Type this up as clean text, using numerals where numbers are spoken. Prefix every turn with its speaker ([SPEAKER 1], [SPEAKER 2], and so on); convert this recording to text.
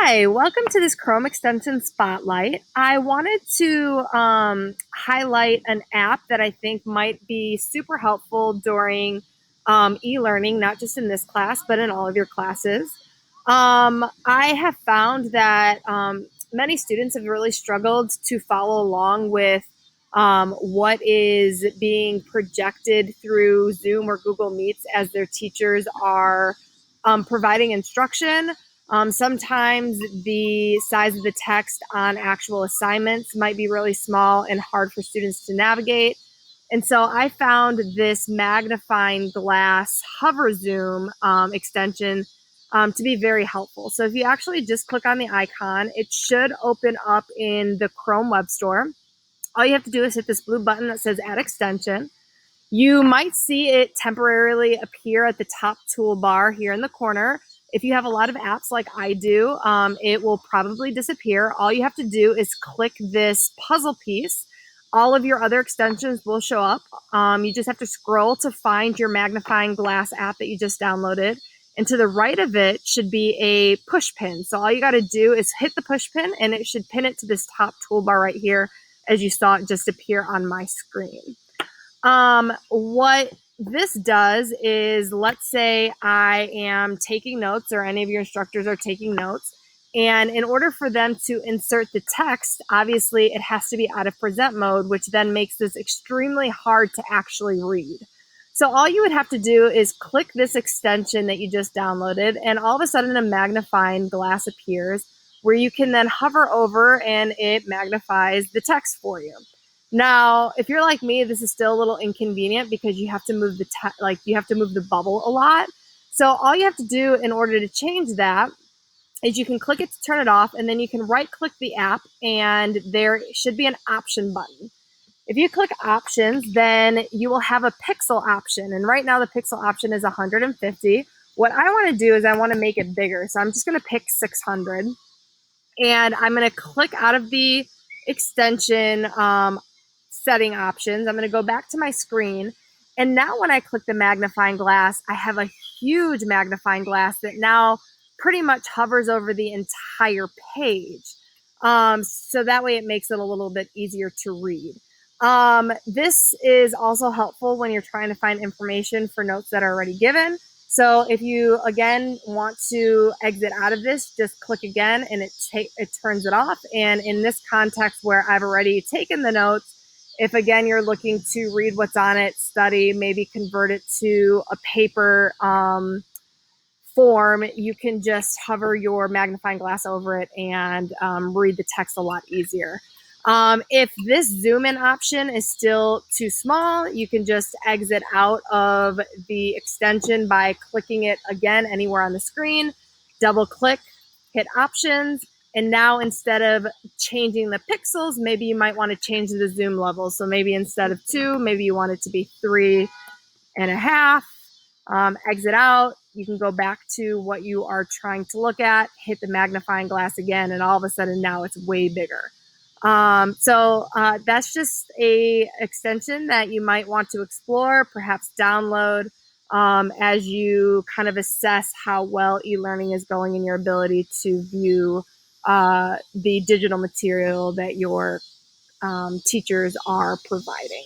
[SPEAKER 1] Hi, welcome to this Chrome extension spotlight. I wanted to highlight an app that I think might be super helpful during e-learning, not just in this class, but in all of your classes. I have found that many students have really struggled to follow along with what is being projected through Zoom or Google Meets as their teachers are providing instruction. Sometimes the size of the text on actual assignments might be really small and hard for students to navigate. And so I found this magnifying glass hover zoom extension to be very helpful. So if you actually just click on the icon, it should open up in the Chrome Web Store. All you have to do is hit this blue button that says Add Extension. You might see it temporarily appear at the top toolbar here in the corner. If you have a lot of apps like I do, it will probably disappear. All you have to do is click this puzzle piece. All of your other extensions will show up. You just have to scroll to find your magnifying glass app that you just downloaded. And to the right of it should be a push pin. So all you got to do is hit the push pin and it should pin it to this top toolbar right here as you saw it just appear on my screen. What this does is, let's say I am taking notes or any of your instructors are taking notes. And in order for them to insert the text, obviously it has to be out of present mode, which then makes this extremely hard to actually read. So all you would have to do is click this extension that you just downloaded, and all of a sudden a magnifying glass appears where you can then hover over and it magnifies the text for you. Now, if you're like me, this is still a little inconvenient because you have to move the bubble a lot. So all you have to do in order to change that is you can click it to turn it off, and then you can right click the app and there should be an option button. If you click options, then you will have a pixel option. And right now the pixel option is 150. What I want to do is I want to make it bigger. So I'm just going to pick 600 and I'm going to click out of the extension setting options. I'm going to go back to my screen. And now when I click the magnifying glass, I have a huge magnifying glass that now pretty much hovers over the entire page. So that way it makes it a little bit easier to read. This is also helpful when you're trying to find information for notes that are already given. So if you, again, want to exit out of this, just click again and it turns it off. And in this context where I've already taken the notes, if again you're looking to read what's on it, study, maybe convert it to a paper form, you can just hover your magnifying glass over it and read the text a lot easier. If this zoom in option is still too small, you can just exit out of the extension by clicking it again anywhere on the screen, double click, hit options, and now instead of changing the pixels, maybe you might want to change the zoom level. So maybe instead of 2, maybe you want it to be 3.5. Exit out. You can go back to what you are trying to look at, hit the magnifying glass again, and all of a sudden now it's way bigger. So that's just a extension that you might want to explore, perhaps download as you kind of assess how well e-learning is going and your ability to view the digital material that your teachers are providing.